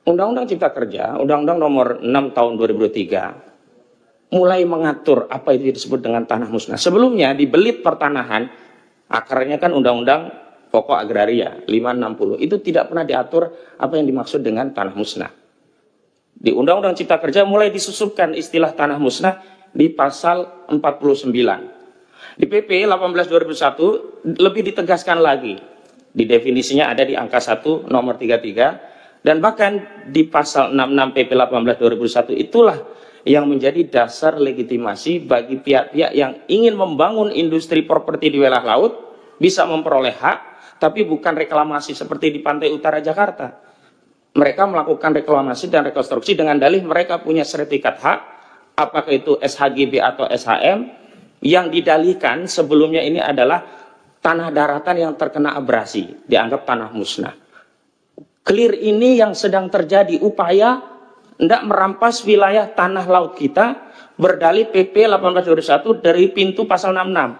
Undang-Undang Cipta Kerja, Undang-Undang Nomor 6 Tahun 2003, mulai mengatur apa itu disebut dengan tanah musnah. Sebelumnya di belit pertanahan, akarnya kan Undang-Undang Pokok Agraria 560, itu tidak pernah diatur apa yang dimaksud dengan tanah musnah. Di Undang-Undang Cipta Kerja mulai disusupkan istilah tanah musnah di pasal 49. Di PP 18/2001 lebih ditegaskan lagi. Di definisinya ada di angka 1 nomor 33, dan bahkan di pasal 66 PP 18/2001 itulah yang menjadi dasar legitimasi bagi pihak-pihak yang ingin membangun industri properti di wilayah laut bisa memperoleh hak, tapi bukan reklamasi seperti di pantai utara Jakarta. Mereka melakukan reklamasi dan rekonstruksi dengan dalih mereka punya sertifikat hak, apakah itu SHGB atau SHM, yang didalihkan sebelumnya ini adalah tanah daratan yang terkena abrasi, dianggap tanah musnah. Clear ini yang sedang terjadi, upaya hendak merampas wilayah tanah laut kita, berdalih PP 1821 dari pintu pasal 66.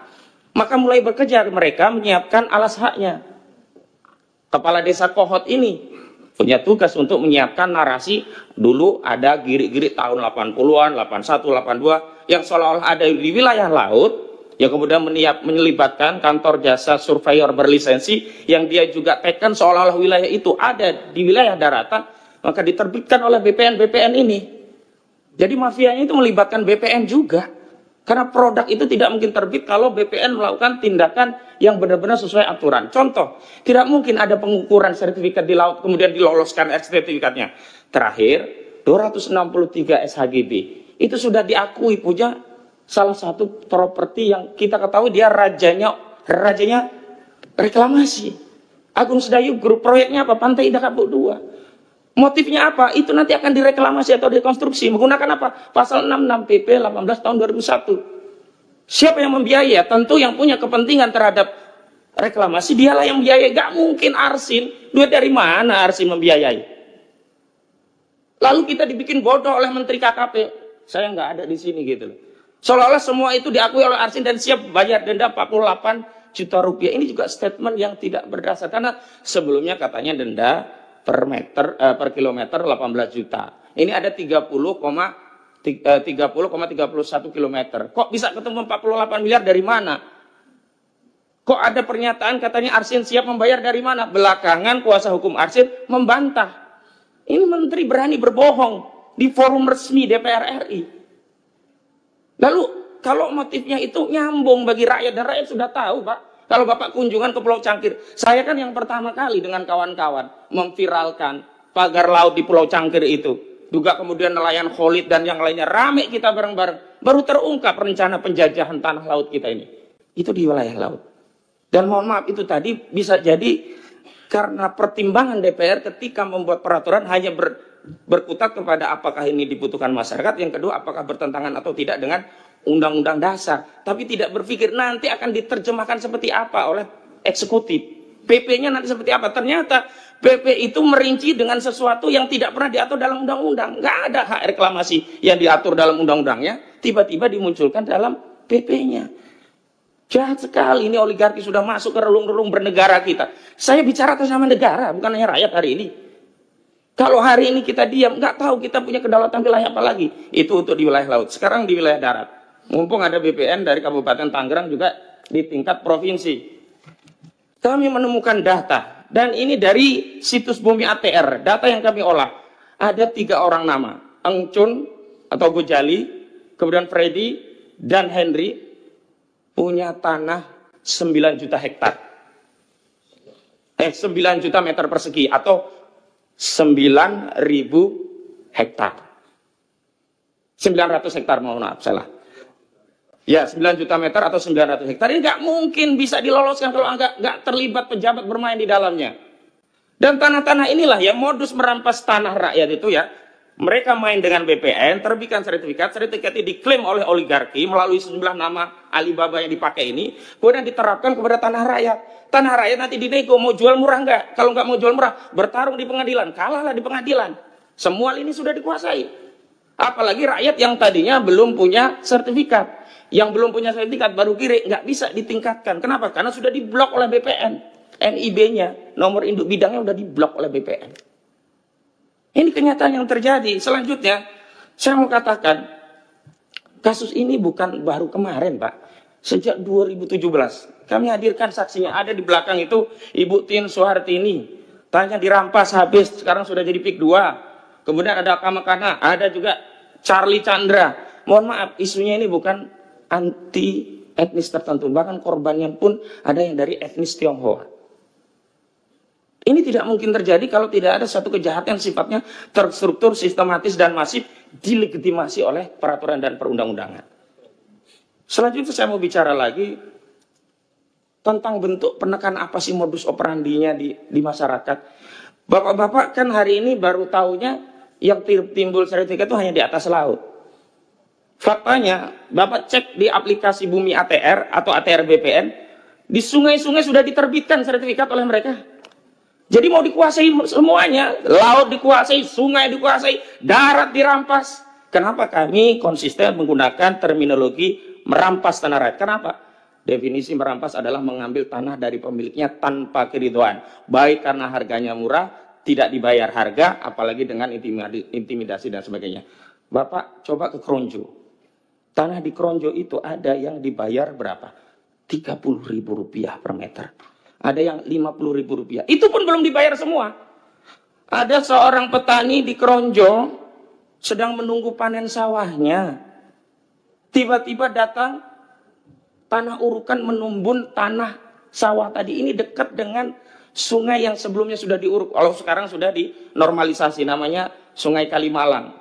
Maka mulai bekerja mereka menyiapkan alas haknya. Kepala Desa Kohot ini punya tugas untuk menyiapkan narasi. Dulu ada girik-girik tahun 80-an, 81, 82 yang seolah-olah ada di wilayah laut, yang kemudian menyelibatkan kantor jasa surveyor berlisensi yang dia juga tekan seolah-olah wilayah itu ada di wilayah daratan, maka diterbitkan oleh BPN ini. Jadi mafianya itu melibatkan BPN juga, karena produk itu tidak mungkin terbit kalau BPN melakukan tindakan yang benar-benar sesuai aturan. Contoh, tidak mungkin ada pengukuran sertifikat di laut kemudian diloloskan sertifikatnya. Terakhir, 263 SHGB itu sudah diakui punya salah satu properti yang kita ketahui dia rajanya reklamasi. Agung Sedayu Grup, proyeknya apa? Pantai Indah Kapuk 2. Motifnya apa? Itu nanti akan direklamasi atau rekonstruksi menggunakan apa? Pasal 66 PP 18 tahun 2001. Siapa yang membiayai? Tentu yang punya kepentingan terhadap reklamasi, dialah yang membiayai. Gak mungkin Arsin. Duit dari mana Arsin membiayai? Lalu kita dibikin bodoh oleh Menteri KKP. Saya nggak ada di sini gitu loh. Seolah-olah semua itu diakui oleh Arsin dan siap bayar denda 48 juta rupiah. Ini juga statement yang tidak berdasar. Karena sebelumnya katanya denda per kilometer 18 juta. Ini ada 30,31 kilometer. Kok bisa ketemu 48 miliar dari mana? Kok ada pernyataan katanya Arsin siap membayar dari mana? Belakangan kuasa hukum Arsin membantah. Ini menteri berani berbohong di forum resmi DPR RI. Lalu kalau motifnya itu nyambung bagi rakyat, dan rakyat sudah tahu Pak. Kalau Bapak kunjungan ke Pulau Cangkir, saya kan yang pertama kali dengan kawan-kawan memviralkan pagar laut di Pulau Cangkir itu. Juga kemudian nelayan Khalid dan yang lainnya, rame kita bareng-bareng. Baru terungkap rencana penjajahan tanah laut kita ini. Itu di wilayah laut. Dan mohon maaf, itu tadi bisa jadi karena pertimbangan DPR ketika membuat peraturan hanya berkutat kepada apakah ini dibutuhkan masyarakat, yang kedua apakah bertentangan atau tidak dengan undang-undang dasar, tapi tidak berpikir nanti akan diterjemahkan seperti apa oleh eksekutif, PP-nya nanti seperti apa. Ternyata PP itu merinci dengan sesuatu yang tidak pernah diatur dalam undang-undang. Nggak ada hak reklamasi yang diatur dalam undang-undangnya, tiba-tiba dimunculkan dalam PP-nya. Jahat sekali, ini oligarki sudah masuk ke relung-relung bernegara kita. Saya bicara atas nama negara, bukan hanya rakyat hari ini. Kalau hari ini kita diam, nggak tahu kita punya kedaulatan wilayah apa lagi. Itu untuk di wilayah laut. Sekarang di wilayah darat. Mumpung ada BPN dari Kabupaten Tangerang juga di tingkat provinsi. Kami menemukan data. Dan ini dari situs Bumi ATR. Data yang kami olah. Ada 3 orang nama. Engcun atau Gojali, kemudian Freddy, dan Henry. Punya tanah 9 juta hektar. 9 juta meter persegi. Atau 9.000 hektar. 900 hektar, mohon maaf, salah. Ya, 9 juta meter atau 900 hektar. Ini nggak mungkin bisa diloloskan kalau nggak terlibat pejabat bermain di dalamnya. Dan tanah-tanah inilah yang modus merampas tanah rakyat itu ya. Mereka main dengan BPN, terbitkan sertifikat ini diklaim oleh oligarki melalui sejumlah nama Alibaba yang dipakai ini, kemudian diterapkan kepada tanah rakyat. Tanah rakyat nanti dinego, mau jual murah enggak? Kalau enggak mau jual murah, bertarung di pengadilan, kalahlah di pengadilan. Semua ini sudah dikuasai. Apalagi rakyat yang tadinya belum punya sertifikat. Yang belum punya sertifikat baru kiri, nggak bisa ditingkatkan. Kenapa? Karena sudah diblok oleh BPN. NIB-nya, nomor induk bidangnya sudah diblok oleh BPN. Ini kenyataan yang terjadi. Selanjutnya, saya mau katakan, kasus ini bukan baru kemarin, Pak. Sejak 2017, kami hadirkan saksinya. Ada di belakang itu Ibu Tin Soehartini. Tanya dirampas habis, sekarang sudah jadi PIK 2. Kemudian ada Kamakana, ada juga Charlie Chandra. Mohon maaf, isunya ini bukan anti etnis tertentu. Bahkan korbannya pun ada yang dari etnis Tionghoa. Ini tidak mungkin terjadi kalau tidak ada satu kejahatan yang sifatnya terstruktur, sistematis, dan masif dilegitimasi oleh peraturan dan perundang-undangan. Selanjutnya saya mau bicara lagi tentang bentuk penekan apa sih modus operandinya di masyarakat. Bapak-bapak kan hari ini baru tahunya yang timbul sertifikat itu hanya di atas laut. Faktanya, Bapak cek di aplikasi Bumi ATR atau ATR BPN, di sungai-sungai sudah diterbitkan sertifikat oleh mereka. Jadi mau dikuasai semuanya, laut dikuasai, sungai dikuasai, darat dirampas. Kenapa kami konsisten menggunakan terminologi merampas tanah rakyat? Kenapa? Definisi merampas adalah mengambil tanah dari pemiliknya tanpa keridhaan. Baik karena harganya murah, tidak dibayar harga, apalagi dengan intimidasi dan sebagainya. Bapak coba ke Kronjo. Tanah di Kronjo itu ada yang dibayar berapa? Rp30.000 per meter. Ada yang Rp50.000. Itu pun belum dibayar semua. Ada seorang petani di Kronjo sedang menunggu panen sawahnya. Tiba-tiba datang tanah urukan menumbun tanah sawah tadi. Ini dekat dengan sungai yang sebelumnya sudah diuruk. Kalau sekarang sudah dinormalisasi, namanya Sungai Kalimalang.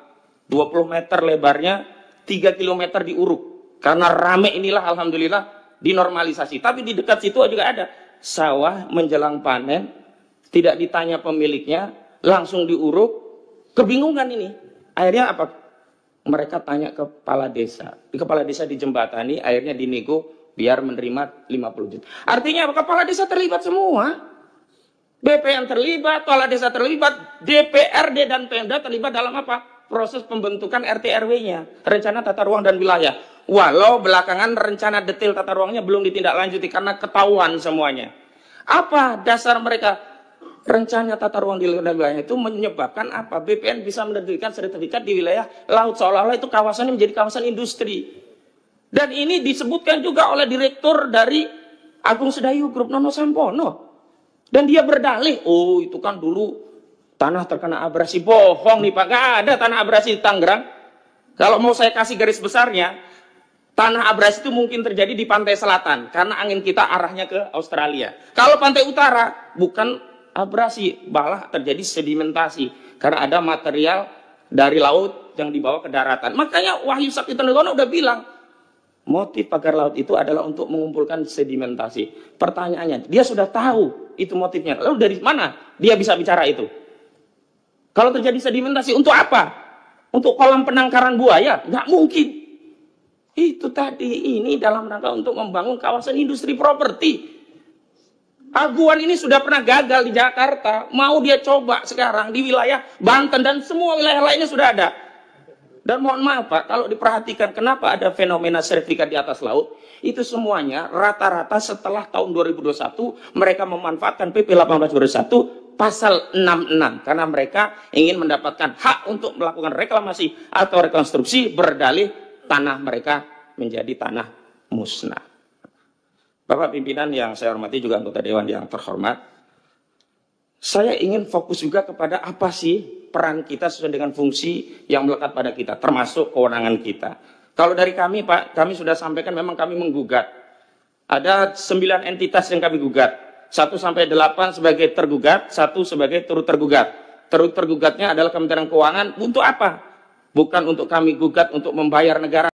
20 meter lebarnya, 3 kilometer diuruk. Karena rame inilah alhamdulillah dinormalisasi. Tapi di dekat situ juga ada sawah menjelang panen, tidak ditanya pemiliknya, langsung diuruk. Kebingungan ini. Akhirnya apa? Mereka tanya ke kepala desa. Di kepala desa dijembatani, akhirnya dinego biar menerima 50 juta. Artinya apa? Kepala desa terlibat semua. BPN terlibat, kepala desa terlibat, DPRD dan Pemda terlibat dalam apa? Proses pembentukan RT RW-nya, rencana tata ruang dan wilayah. Walau belakangan rencana detail tata ruangnya belum ditindaklanjuti karena ketahuan semuanya. Apa dasar mereka? Rencana tata ruang di wilayah itu menyebabkan apa? BPN bisa menerbitkan sertifikat di wilayah laut, seolah-olah itu kawasannya menjadi kawasan industri. Dan ini disebutkan juga oleh direktur dari Agung Sedayu Group, Nono Sampono. Dan dia berdalih, oh itu kan dulu tanah terkena abrasi. Bohong nih Pak, gak ada tanah abrasi di Tangerang. Kalau mau saya kasih garis besarnya, tanah abrasi itu mungkin terjadi di pantai selatan, karena angin kita arahnya ke Australia. Kalau pantai utara, bukan abrasi, malah terjadi sedimentasi, karena ada material dari laut yang dibawa ke daratan. Makanya Wahyu Sakti Tenggono udah bilang, motif pagar laut itu adalah untuk mengumpulkan sedimentasi. Pertanyaannya, dia sudah tahu itu motifnya. Lalu dari mana dia bisa bicara itu? Kalau terjadi sedimentasi, untuk apa? Untuk kolam penangkaran buaya? Nggak mungkin. Itu tadi, ini dalam rangka untuk membangun kawasan industri properti. Aguan ini sudah pernah gagal di Jakarta. Mau dia coba sekarang di wilayah Banten dan semua wilayah lainnya sudah ada. Dan mohon maaf Pak, kalau diperhatikan kenapa ada fenomena sertifikat di atas laut, itu semuanya rata-rata setelah tahun 2021 mereka memanfaatkan PP 1821 pasal 66 karena mereka ingin mendapatkan hak untuk melakukan reklamasi atau rekonstruksi berdalih tanah mereka menjadi tanah musnah. Bapak pimpinan yang saya hormati, juga anggota dewan yang terhormat, saya ingin fokus juga kepada apa sih peran kita sesuai dengan fungsi yang melekat pada kita, termasuk kewenangan kita. Kalau dari kami Pak, kami sudah sampaikan memang kami menggugat. Ada 9 entitas yang kami gugat. 1 sampai 8 sebagai tergugat, 1 sebagai turut tergugat. Turut tergugatnya adalah Kementerian Keuangan. Untuk apa? Bukan untuk kami gugat untuk membayar negara.